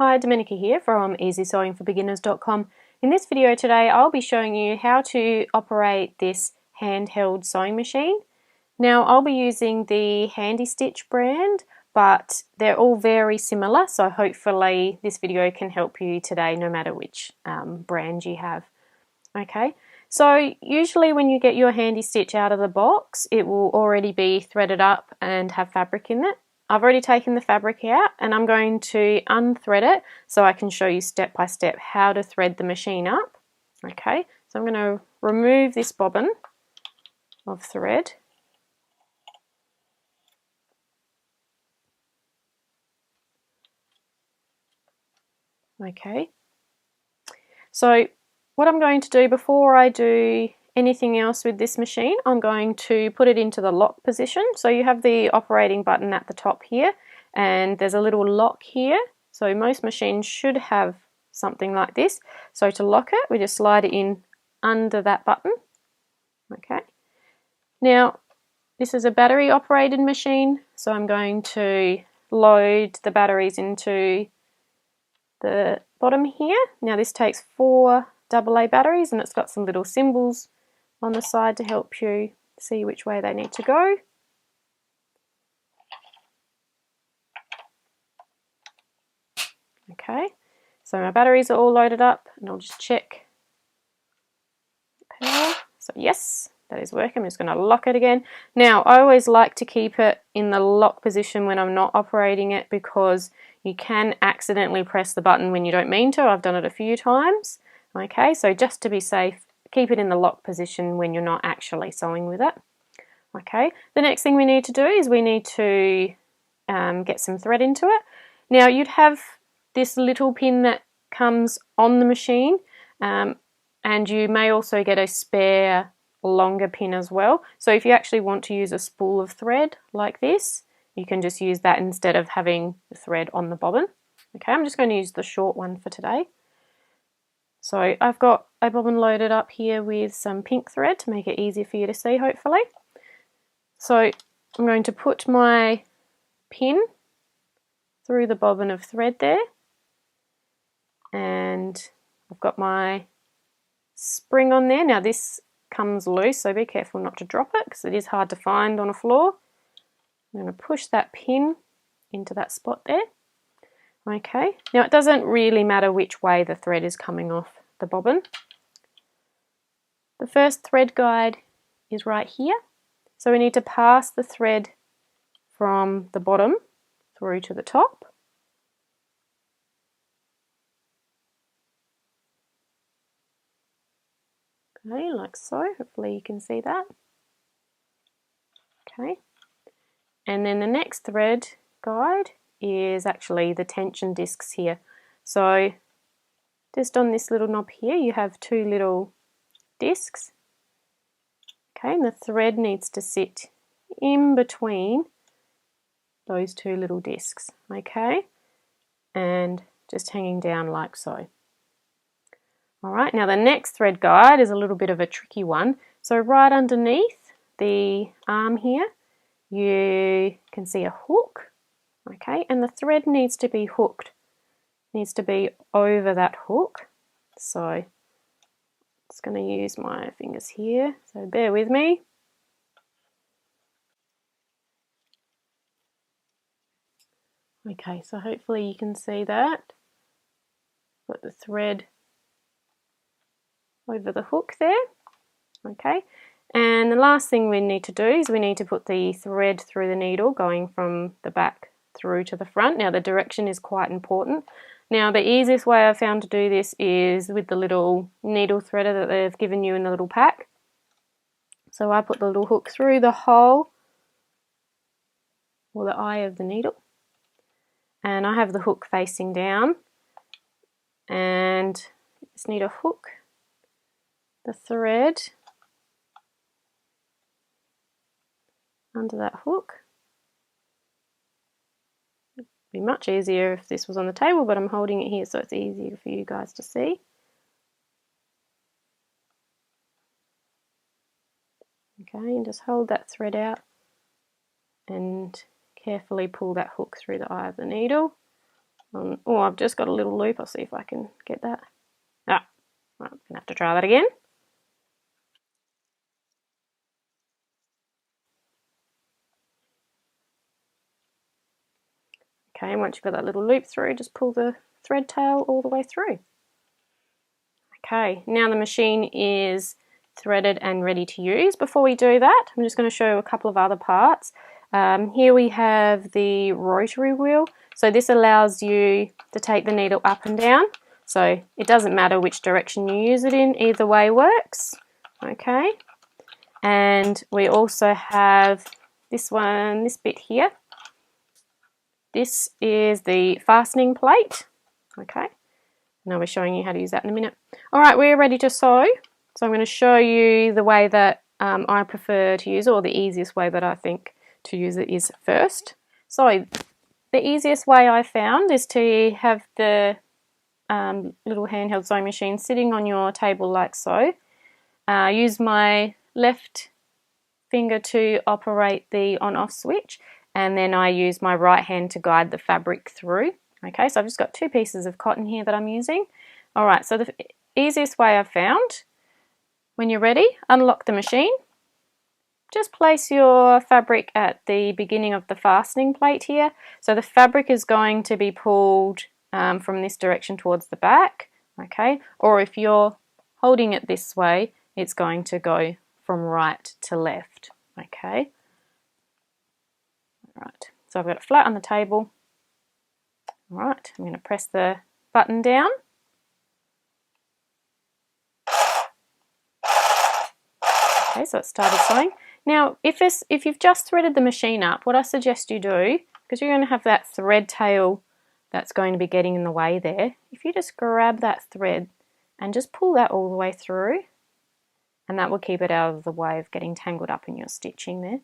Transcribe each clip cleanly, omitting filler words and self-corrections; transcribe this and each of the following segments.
Hi, Dominica here from easysewingforbeginners.com. In this video today I'll be showing you how to operate this handheld sewing machine. Now I'll be using the Handy Stitch brand, but they're all very similar, so hopefully this video can help you today no matter which brand you have. Okay, so usually when you get your Handy Stitch out of the box it will already be threaded up and have fabric in it. I've already taken the fabric out and I'm going to unthread it so I can show you step by step how to thread the machine up. Okay, so I'm going to remove this bobbin of thread. Okay, so what I'm going to do before I do anything else with this machine, I'm going to put it into the lock position. So you have the operating button at the top here and there's a little lock here. So most machines should have something like this. So to lock it, we just slide it in under that button. Okay. Now, this is a battery operated machine, so I'm going to load the batteries into the bottom here. Now this takes 4 AA batteries and it's got some little symbols on the side to help you see which way they need to go. Okay, so my batteries are all loaded up and I'll just check power. So yes, that is working. I'm just going to lock it again. Now I always like to keep it in the lock position when I'm not operating it because you can accidentally press the button when you don't mean to. I've done it a few times. Okay, so just to be safe, keep it in the lock position when you're not actually sewing with it. Okay, the next thing we need to do is we need to get some thread into it. Now you'd have this little pin that comes on the machine and you may also get a spare longer pin as well. So if you actually want to use a spool of thread like this, you can just use that instead of having the thread on the bobbin. Okay, I'm just going to use the short one for today. So I've got a bobbin loaded up here with some pink thread to make it easier for you to see, hopefully. So I'm going to put my pin through the bobbin of thread there, and I've got my spring on there. Now this comes loose, so be careful not to drop it because it is hard to find on a floor. I'm going to push that pin into that spot there. Okay, now it doesn't really matter which way the thread is coming off the bobbin. The first thread guide is right here, so we need to pass the thread from the bottom through to the top. Okay, like so. Hopefully you can see that. Okay, and then the next thread guide is actually the tension discs here. So just on this little knob here you have 2 little discs. Okay, and the thread needs to sit in between those 2 little discs. Okay, and just hanging down like so. Alright, now the next thread guide is a little bit of a tricky one. So right underneath the arm here you can see a hook. Okay, and the thread needs to be hooked. It needs to be over that hook. So I'm just going to use my fingers here, so bear with me. Okay, so hopefully you can see that. Put the thread over the hook there. Okay, and the last thing we need to do is we need to put the thread through the needle going from the back through to the front. Now the direction is quite important. Now the easiest way I've found to do this is with the little needle threader that they've given you in the little pack. So I put the little hook through the hole or the eye of the needle, and I have the hook facing down, and just need to hook the thread under that hook. It'd be much easier if this was on the table, but I'm holding it here so it's easier for you guys to see. Okay, and just hold that thread out and carefully pull that hook through the eye of the needle. Oh, I've just got a little loop. I'll see if I can get that. Ah, I'm going to have to try that again. Okay, and once you've got that little loop through, just pull the thread tail all the way through. Okay, now the machine is threaded and ready to use. Before we do that, I'm just going to show you a couple of other parts. Here we have the rotary wheel. So this allows you to take the needle up and down. So it doesn't matter which direction you use it in, either way works. Okay, and we also have this one, this bit here. This is the fastening plate. Okay, and I'll be showing you how to use that in a minute. Alright, we're ready to sew. So I'm going to show you the way that I prefer to use it, or the easiest way that I think to use it is first. So the easiest way I found is to have the little handheld sewing machine sitting on your table like so. Use my left finger to operate the on-off switch, and then I use my right hand to guide the fabric through. Okay, so I've just got 2 pieces of cotton here that I'm using. Alright, so the easiest way I've found, when you're ready, unlock the machine. Just place your fabric at the beginning of the fastening plate here. So the fabric is going to be pulled from this direction towards the back, okay? Or if you're holding it this way, it's going to go from right to left, okay? Alright, so I've got it flat on the table. Alright, I'm going to press the button down. Okay, so it started sewing. Now, if you've just threaded the machine up, what I suggest you do, because you're going to have that thread tail that's going to be getting in the way there, if you just grab that thread and just pull that all the way through, and that will keep it out of the way of getting tangled up in your stitching there.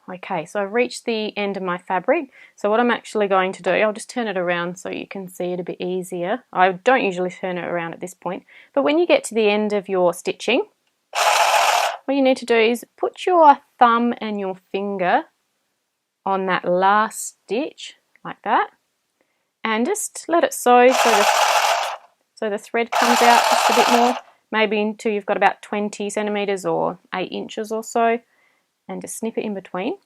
Okay, so I've reached the end of my fabric. So what I'm actually going to do, I'll just turn it around so you can see it a bit easier. I don't usually turn it around at this point, but when you get to the end of your stitching, what you need to do is put your thumb and your finger on that last stitch, like that, and just let it sew so the thread comes out just a bit more, maybe until you've got about 20 centimeters or 8 inches or so, and just snip it in between.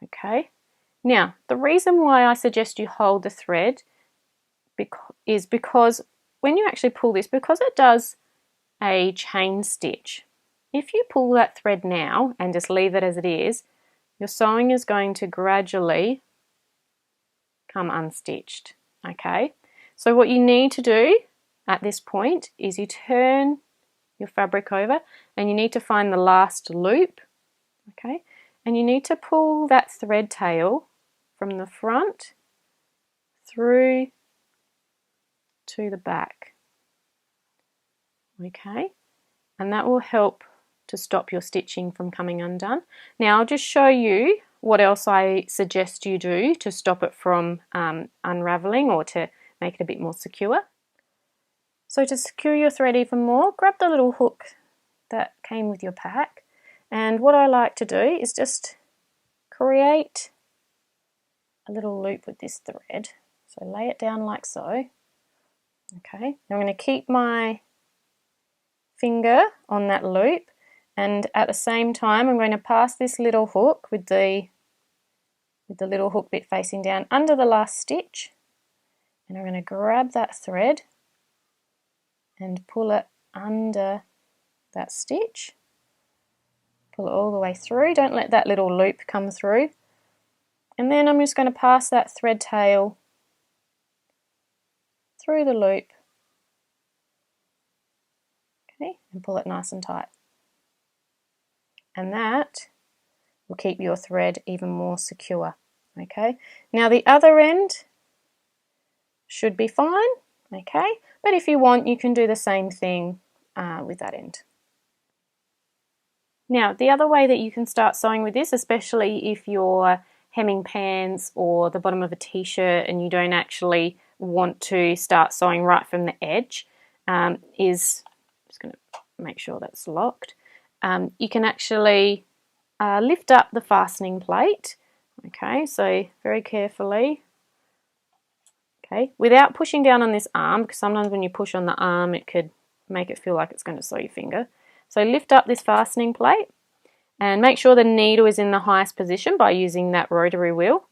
Okay, now the reason why I suggest you hold the thread is because when you actually pull this, because it does a chain stitch, if you pull that thread now and just leave it as it is, your sewing is going to gradually come unstitched. Okay, so what you need to do at this point is you turn your fabric over and you need to find the last loop, okay, and you need to pull that thread tail from the front through to the back, okay, and that will help to stop your stitching from coming undone. Now I'll just show you what else I suggest you do to stop it from unraveling, or to make it a bit more secure. So to secure your thread even more, grab the little hook that came with your pack, and what I like to do is just create a little loop with this thread. So lay it down like so. Okay, I'm going to keep my finger on that loop, and at the same time I'm going to pass this little hook with the little hook bit facing down under the last stitch, and I'm going to grab that thread and pull it under that stitch. Pull it all the way through, don't let that little loop come through. And then I'm just going to pass that thread tail through the loop, okay, and pull it nice and tight. And that will keep your thread even more secure. Okay, now the other end should be fine, okay, but if you want you can do the same thing with that end. Now the other way that you can start sewing with this, especially if you're hemming pants or the bottom of a t-shirt and you don't actually want to start sewing right from the edge, is make sure that's locked. You can actually lift up the fastening plate. Okay, so very carefully. Okay, without pushing down on this arm, because sometimes when you push on the arm it could make it feel like it's going to sew your finger. So lift up this fastening plate and make sure the needle is in the highest position by using that rotary wheel,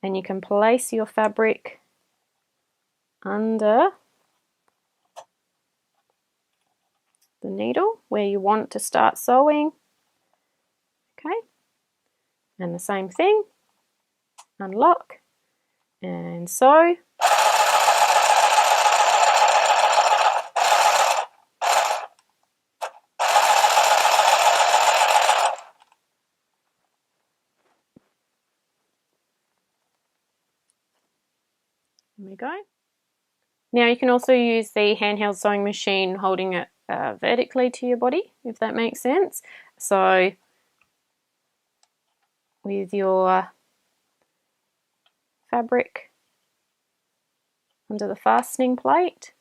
and you can place your fabric under the needle where you want to start sewing. Okay, and the same thing, unlock and sew. There we go. Now you can also use the handheld sewing machine holding it vertically to your body, if that makes sense. So with your fabric under the fastening plate,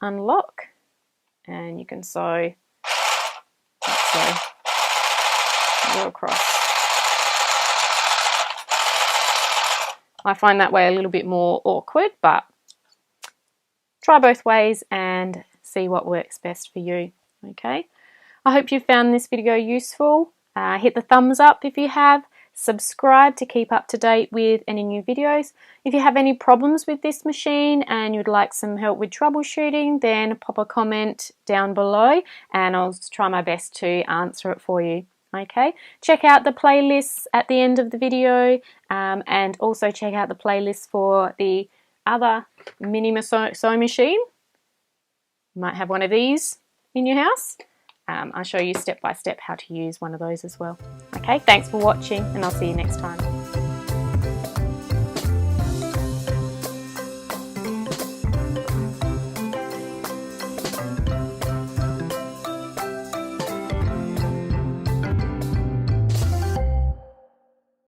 unlock, and you can sew, go across. I find that way a little bit more awkward, but try both ways and see what works best for you. Okay, I hope you found this video useful. Hit the thumbs up if you have. Subscribe to keep up to date with any new videos. If you have any problems with this machine and you'd like some help with troubleshooting, then pop a comment down below and I'll try my best to answer it for you. Okay, check out the playlists at the end of the video, and also check out the playlist for the other mini sewing machine. You might have one of these in your house. I'll show you step by step how to use one of those as well. Okay, thanks for watching and I'll see you next time.